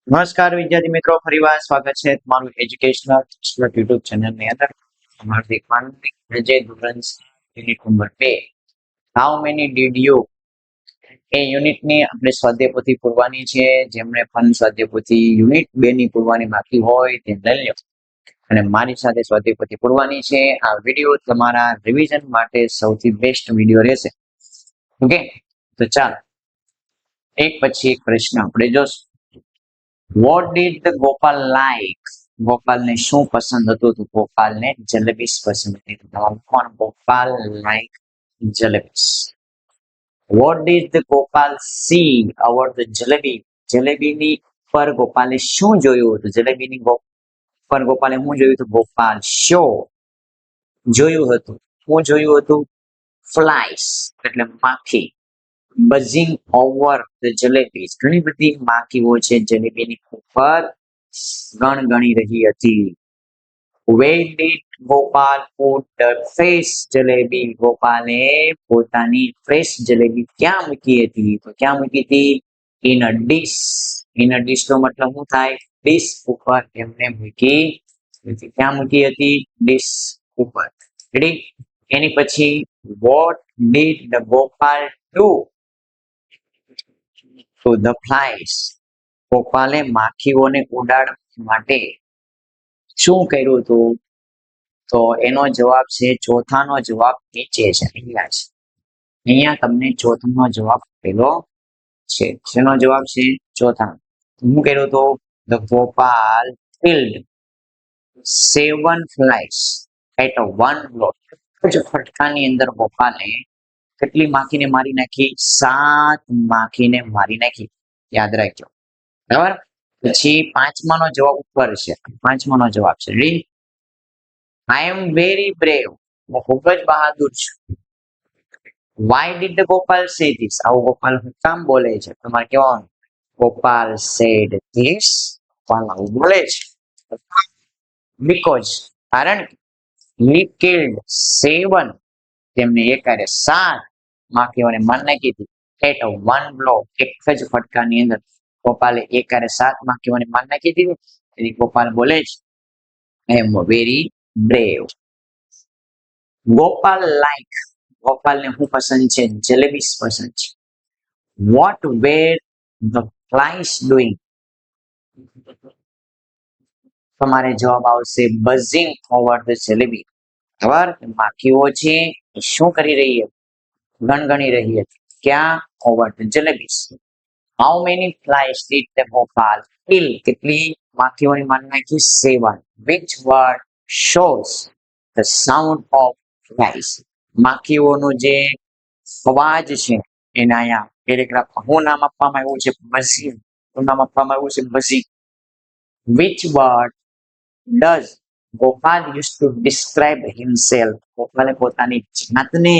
નમસ્કાર વિદ્યાર્થી મિત્રો, ફરીવાર સ્વાગત છે તમારું એજ્યુકેશનલ યુટ્યુબ ચેનલની અંદર. હાર્દિક માંડવી વિજય ધોરણ unit number 2. How many did you એ યુનિટની આપણે સ્વાધ્યાય પોથી પૂરવાની છે. જેમણે પણ સ્વાધ્યાય પોથી યુનિટ 2 ની પૂરવાની બાકી હોય તે લઈ લો અને મારી સાથે સ્વાધ્યાય પોથી પૂરવાની છે. આ વિડીયો તમારા રિવિઝન માટે સૌથી બેસ્ટ વિડીયો રહેશે. ઓકે, તો ચાલો એક પછી એક પ્રશ્ન આપણે જોશું. What did the Gopal like? ગોપાલને શું પસંદ હતું? તો ગોપાલને જલેબીસ પસંદ હતી. પણ Gopal like jalebis. What did the Gopal see over the jalebi? જલેબીની પર ગોપાલે શું જોયું હતું? જલેબીની પર ગોપાલે શું જોયું હતું? ગોપાલ શો જોયું હતું. શું જોયું હતું? ફ્લાઇસ એટલે માખી. બઝિંગ ઓવર ધ જલેબીસ, ઘણી બધી માખીઓ છે જલેબીની ઉપર ગણગણી રહી હતી. Where did Gopal put the fresh jalebi? ગોપાલે પોતાની ફ્રેશ જલેબી ક્યાં મૂકી હતી? તો ક્યાં મૂકી હતી? In a dish. In a dish નો મતલબ શું થાય? ડીશ ઉપર એમને મૂકી હતી. ક્યાં મૂકી હતી? ડીશ ઉપર. રેડી? એની પછી what did the Gopal do to the flies? ગોપાલે માખીઓને ઉડાડવા માટે શું કર્યું હતું? તો એનો જવાબ છે ચોથાનો જવાબ નીચે છે. અહીંયા છે. અહીંયા તમને ચોથાનો જવાબ આપેલો છે. શેનો જવાબ છે? ચોથા. શું કર્યું હતું? The Gopal killed 7 flies at a one blow. ફટકાની અંદર ગોપાલે કેટલી માખીને મારી નાખી? 7 માખીને મારી નાખી. યાદ રાખજો. બરાબર. પછી પાંચમાનો જવાબ ઉપર છે. પાંચમાનો જવાબ છે. Ready? I am very brave. હું ખૂબ જ બહાદુર છું. Why did the Gopal say this? આવું ગોપાલ કામ બોલે છે? તમારે કહેવાનું ગોપાલ said this. ગોપાલ આવું બોલે છે because કારણ કે he killed 7, તેમને એકારે 7 માખીઓને મારી નાખી હતી. at a one blow, એક જ ફટકાની અંદર ગોપાલે એકારે 7 માખીઓને મારી નાખી હતી. તેથી ગોપાલ બોલે છે I am very brave. Gopal like, ગોપાલને શું પસંદ છે? જલેબીસ પસંદ છે. What were the flies doing? તમારે જવાબ આવશે buzzing over the જલેબી. બરાબર? માખીઓ છે શું કરી રહી હતી? ગણગણી રહી હતી. ક્યાં? over the jalebis. How many flies did the Gopal kill? કેટલી માખીઓની મારી નાખી? 7. Which word shows the sound of flies? માખીઓનો જે અવાજ છે એના અહીંયા પેરેગ્રાફમાં શું નામ આપવામાં આવ્યું છે? buzzing. શું નામ આપવામાં આવ્યું છે? buzzing. Which word does Gopal used to describe himself? ગોપાલે પોતાની જાતને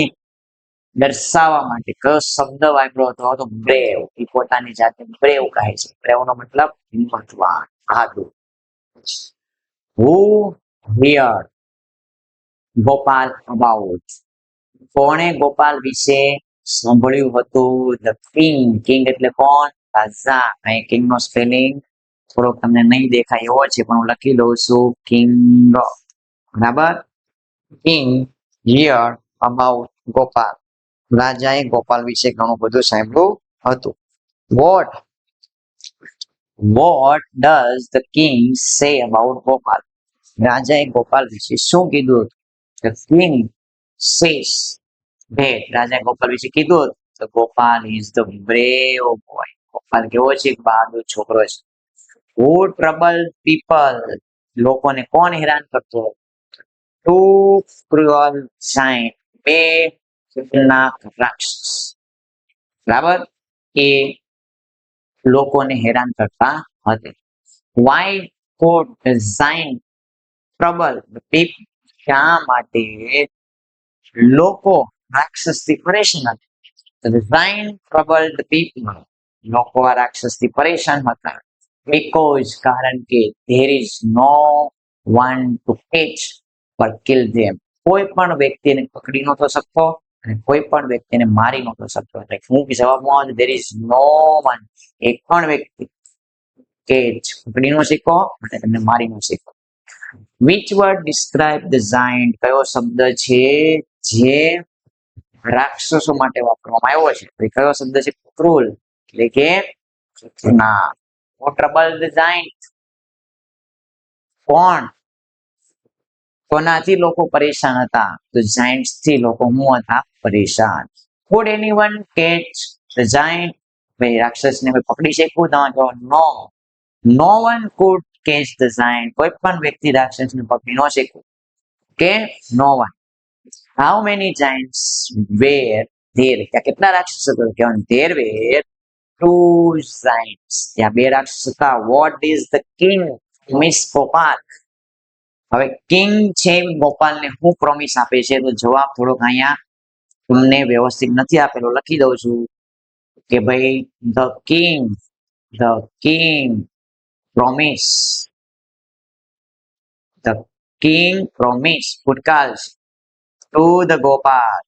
દર્શાવવા માટે કયો શબ્દ વાપર્યો હતો? તો બ્રેવ. એ પોતાની જાતને બ્રેવ કહે છે. બ્રેવ નો મતલબ હિંમતવાન, બહાદુર. Who heard Gopal about? કોણે ગોપાલ વિશે સાંભળ્યું હતું? The king. કિંગ એટલે કોણ? રાજા. અહીં કિંગ નો સ્પેલિંગ થોડોક તમને નહીં દેખાય એવો છે પણ હું લખી દઉં છું કિંગ. બરાબર? King heard about Gopal. રાજાએ ગોપાલ વિશે ઘણું બધું સાંભળ્યું હતું. What does the king say about Gopal? રાજાએ ગોપાલ વિશે શું કીધું હતું? The king says that રાજાએ ગોપાલ વિશે કીધું હતું તો Gopal is the brave boy. Gopal કેવો છે? બહાદુર છોકરો છે. Who trouble people? લોકોને કોણ હેરાન કરતો? Two cruel giant, બે ખતરનાક રાક્ષસ. બરાબર? એ લોકોને હેરાન કરતા હતા. Why could the giant trouble the people? શા માટે લોકો રાક્ષસથી પરેશાન હતા? The giant troubled the people. લોકો આ રાક્ષસથી પરેશાન હતા. Because કારણ કે there is no one to catch or kill them. કોઈ પણ વ્યક્તિને પકડી નહોતો શકતો અને કોઈ પણ વ્યક્તિને મારી નહોતો શકતો. એટલે હું જવાબમાં આવે there is no one, એક પણ વ્યક્તિ કેચ, પકડીનો સિક્કો અને તમને મારીનો સિક્કો. Which word describe the giant? કયો શબ્દ છે જે રાક્ષસો માટે વાપરવામાં આવ્યો છે? તો કયો શબ્દ છે? ક્રૂર, એટલે કે ના. What troubled the giant? કોણ કોનાથી લોકો પરેશાન હતા? તો જાયન્ટ્સ થી લોકો હું હતા? પરેશાન. Could anyone catch the giant? ભાઈ રાક્ષસને કોઈ પકડી શકવું? તો નો. No one could catch the giant. કોઈ પણ વ્યક્તિ રાક્ષસને પકડી ન શકે. કે no one. How many giants were there? ત્યાં કેટલા રાક્ષસો હતા? કહેવાનું there were two giants. ત્યાં બે રાક્ષસ હતા. What is the king? Miss Gopal. હવે કિંગ છે ગોપાલને હું પ્રોમિસ આપે છે? તો જવાબ થોડોક અહીંયા તમને વ્યવસ્થિત નથી આપેલો, લખી દઉં છું કે ભાઈ the king promise the king promise ભૂતકાળ ટુ ધ ગોપાલ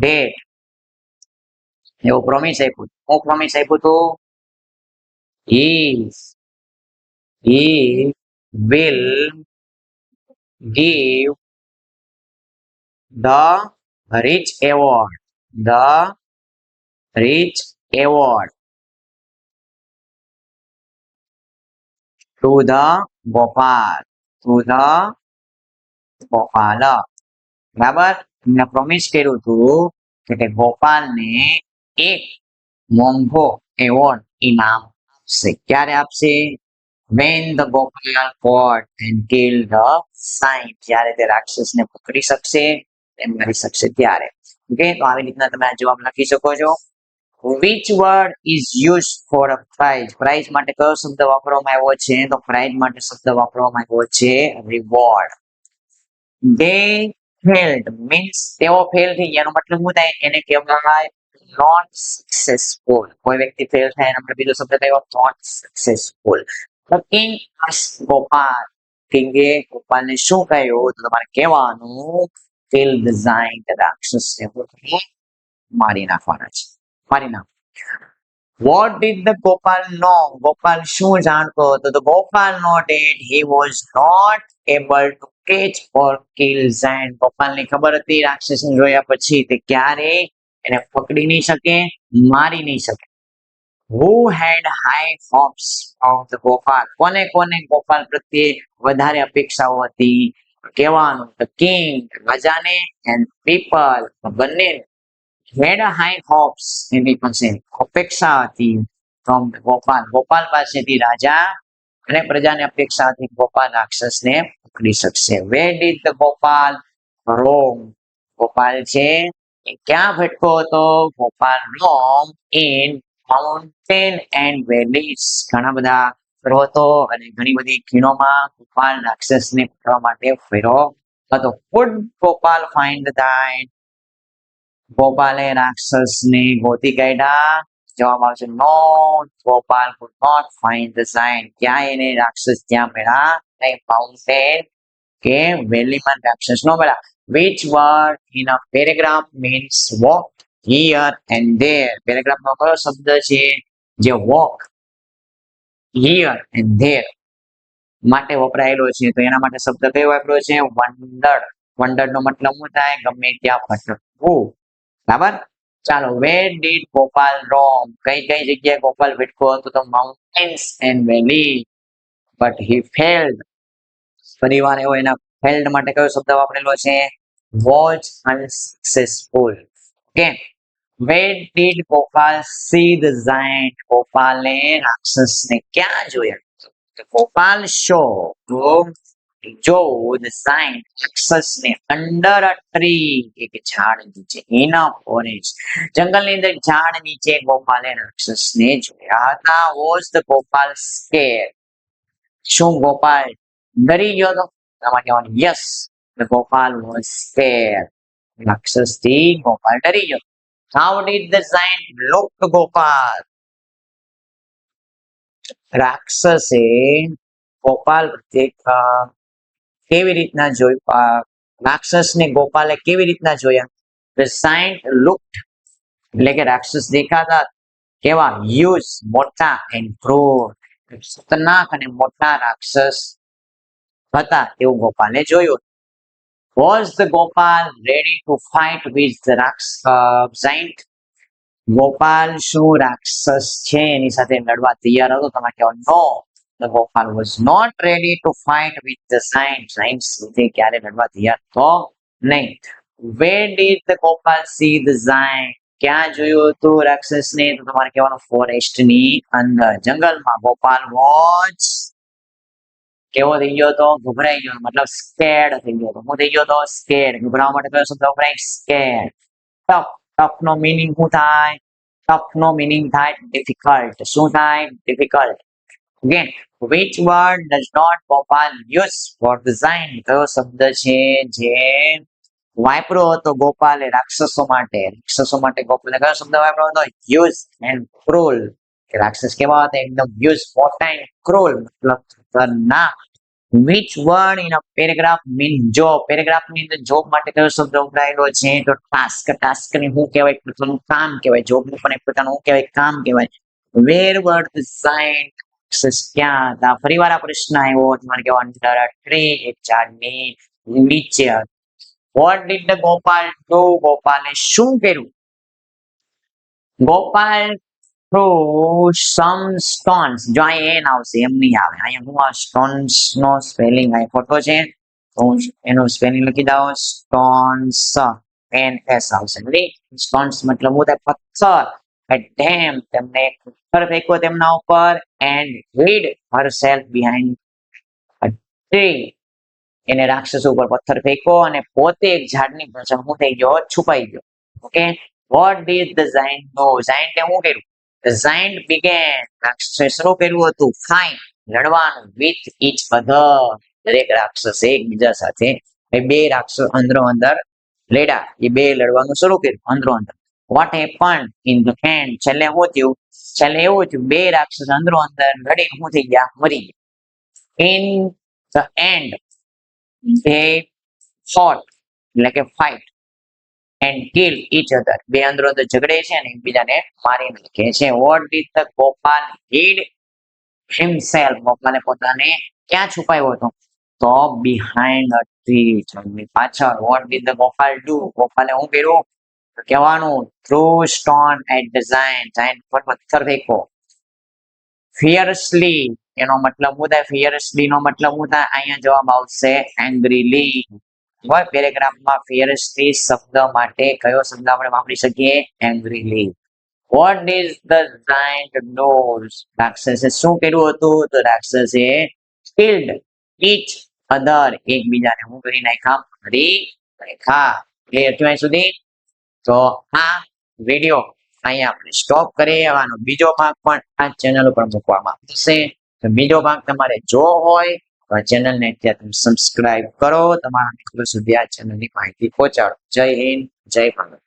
ડેટ એવું પ્રોમિસ આપ્યું. હું પ્રોમિસ આપ્યું હતું? he will give the rich award to the Gopal બરાબર. મેં પ્રોમિસ કર્યું હતું કે ગોપાલને એક મોંઘો એવોર્ડ ઇનામ આપશે. ક્યારે આપશે? when the Gopal caught and killed the giant. જ્યારે તે રાક્ષસને પકડી શકશે, તે મારી શકશે ત્યારે. ઓકે, તો આવી રીતના તમે આ જવાબ લખી શકો છો. which word is used for a prize? Prize માટે કયો શબ્દ વાપરવામાં આવ્યો છે? તો પ્રાઇઝ માટે શબ્દ વાપરવામાં આવ્યો છે reward. they failed means તેઓ ફેલ થઈ ગયા. એનો મતલબ શું થાય? એને કહેવાય not successful. કોઈ વ્યક્તિ ફેલ થાય એનો મતલબ બીજો શબ્દ કયો? not successful. The king asked Gopal. કિંગે ગોપાલને શું કહ્યું? તો તમારે કહેવાનું kill the giant. રાક્ષસને મારી નાખવાના છે. મારી નાખ. What did the Gopal know? Gopal શું જાણતો હતો? તો Gopal know that he was not able to catch or kill giant. ગોપાલને ખબર હતી રાક્ષસને જોયા પછી તે ક્યારે એને પકડી નહીં શકે, મારી નહીં શકે. Who had high hopes of the Gopal? કોને ગોપાલ પ્રત્યે વધારે અપેક્ષાઓ હતી? કહેવાનું the king, રાજાને, and people, બંને had high hopes, એની પાસે અપેક્ષા હતી from the ગોપાલ પાસેથી રાજા અને પ્રજાને અપેક્ષા હતી ગોપાલ રાક્ષસને પકડી શકશે. Where did the Gopal roam? Gopal છે એ ક્યાં ભટકો હતો? Gopal roam in mountain and valleys. ઘણા બધા પર્વતો અને ઘણી બધી ખીણોમાં ગોપાલ રાક્ષસને પકડવા માટે ફર્યો હતો. Could Gopal find the giant? ગોપાલે રાક્ષસને ગોતી કાઢ્યા? જવાબ આવશે નો. Gopal could not find the giant. ક્યાં એને રાક્ષસ ત્યાં મળ્યા નહીં. માઉન્ટેન કે વેલીમાં રાક્ષસ નો મળ્યા. which word in a paragraph means walk here and there? પેરેગ્રાફમાં કયો શબ્દ છે જે walk here and there માટે વપરાયેલો છે? તો એના માટે શબ્દ કયો વાપર્યો છે? વંડર નો મતલબ શું થાય? ગમે ત્યાં ભટકવું. બરાબર. ચાલો, where did ગોપાલ roam? કઈ જગ્યાએ ગોપાલ ભટકો હતો? તો mountains and valley, but he failed. પરિવાર એવો એના failed માટે કયો શબ્દ વાપરેલો છે? was unsuccessful. Okay. Where did Gopal see the giant? ગોપાલે રાક્ષસને ક્યાં જોયા? ગોપાલ જો the giant રાક્ષસને under a tree, એક ઝાડ નીચે, in a forest, જંગલની અંદર ઝાડ નીચે ગોપાલે રાક્ષસને જોયા હતા. was the Gopal scared? શું ગોપાલ ડરી ગયો હતો? તમારે કહેવાનું yes, the Gopal was scared. રાક્ષસથી Gopal ડરી ગયો. how did the giant look to Gopal? રાક્ષસે Gopal કેવી રીતના જોયું? રાક્ષસને ગોપાલે કેવી રીતના જોયા? The giant looked એટલે કે રાક્ષસ દેખાતા કેવા યુઝ મોટા એન્ડ ક્રૂર, ખતરનાક અને મોટા રાક્ષસ હતા એવું ગોપાલે જોયું. Was the Gopal ready to fight with the giant? Gopal શું રાક્ષસ છે એની સાથે લડવા તૈયાર હતો? તમે કહો નો, the Gopal was not ready to fight with the giant. Giant સાથે ક્યારે લડવા તૈયાર તો નહીં. Where did the Gopal see the giant? ક્યાં જોયું હતું રાક્ષસને? તો તમારે કહેવાનું ફોરેસ્ટ ની અંદર, જંગલમાં. ગોપાલ વોચ કેવો થઈ ગયો તો? ગભરાઈ ગયો, મતલબ સ્કેર્ડ થઈ ગયો. હું થઈ ગયો તો સ્કેર્ડ. ગભરાવા માટે કયો શબ્દ વપરાય? સ્કેર્ડ. ટફ, ટફ નો મીનિંગ શું થાય? ટફ નો મીનિંગ થાય ડિફિકલ્ટ. શું થાય? Difficult. Again, which word does not Gopal use for the giant? કયો શબ્દ છે જે વાપરો હતો ગોપાલે રાક્ષસો માટે? રાક્ષસો માટે ગોપાલે કયો શબ્દ વાપરો હતો? Huge and cruel. કે રાક્ષસ કેવા હતા? એકદમ યુઝ, મોટા એન્ડ ક્રૂલ, મતલબ ખતરનાક. Which word in a paragraph mean job? Paragraph ની અંદર જોબ માટે કયો શબ્દ વપરાયેલો છે? તો ટાસ્ક. ટાસ્ક ને શું કહેવાય? પોતાનું કામ કહેવાય. જોબ ને પણ પોતાનું શું કહેવાય? કામ કહેવાય. Where were the giant? ક્યાં હતા? ફરીવાર આ પ્રશ્ન આવ્યો. તમારે કહેવાનું ટ્રી, એક ઝાડની નીચે. What did the Gopal do? ગોપાલે શું કર્યું? Gopal threw some stones. જો અહીંયા એન આવશે, એમ નહીં આવે. અહીંયા હું આ સ્ટોન્સ નો સ્પેલિંગ અહીં ખોટો છે, તો હું એનું સ્પેલિંગ લખી દઉં. સ્ટોન્સ, NS આવશે. સ્ટોન્સ મતલબ હું પથ્થર. Damn, તેમને પથ્થર ફેંક્યો તેમના ઉપર. And hid herself behind a tree. એને રાક્ષસ ઉપર પથ્થર ફેંક્યો અને પોતે એક ઝાડની પાછળ શું થઈ ગયો? છુપાઈ ગયો. Okay. What did the giant do? giant એ શું કર્યું? The giant began. રાક્ષસે શરૂ કર્યું હતું fight, લડવાનું. With each other. દરેક રાક્ષસ એકબીજા સાથે. એ બે રાક્ષસ અંદરો અંદર લડ્યા. એ બે લડવાનું શરૂ કર્યું અંદરો અંદર. What happened in the end? છેલ્લે શું થયું? છેલ્લે એવું થયું, બે રાક્ષસ અંદરો અંદર લડી શું થઈ ગયા? મરી ગયા. In the end they fought, એટલે કે fight, and kill each other. બે અંદરો અંદર ઝઘડે છે અને એકબીજાને મારી નાખે છે. What did the Gopal hid himself? ગોપાલે પોતાને ક્યાં છુપાયો હતો? તો behind a tree, ઝાડની પાછળ. What did the Gopal do? ગોપાલે શું કર્યું? કહેવાનું threw stone at the giant. giant પર પથ્થર ફેંકો. Fiercely એનો મતલબ શું થાય? fiercely નો મતલબ શું થાય? અહીંયા જવાબ આવશે angrily. બરાબર. પેરેગ્રાફમાં fiercely શબ્દ માટે કયો શબ્દ આપણે વાપરી શકીએ? angrily. What did the giant do? રાક્ષસે શું કર્યું હતું? તો રાક્ષસે killed each other. એકબીજાને શું કરી નાખ્યા? મારી નાખ્યા. ક્લિયર થયું સુધી? તો આ વિડીયો અહીંયા આપણે સ્ટોપ કરી આવવાનો. બીજો ભાગ પણ આ ચેનલ ઉપર મૂકવામાં આવશે. તો બીજો ભાગ તમારે જો હોય તો આ ચેનલને અત્યારે તમે સબસ્ક્રાઇબ કરો. તમારા મિત્રો સુધી આ ચેનલની માહિતી પહોંચાડો. જય હિન્દ, જય ભારત.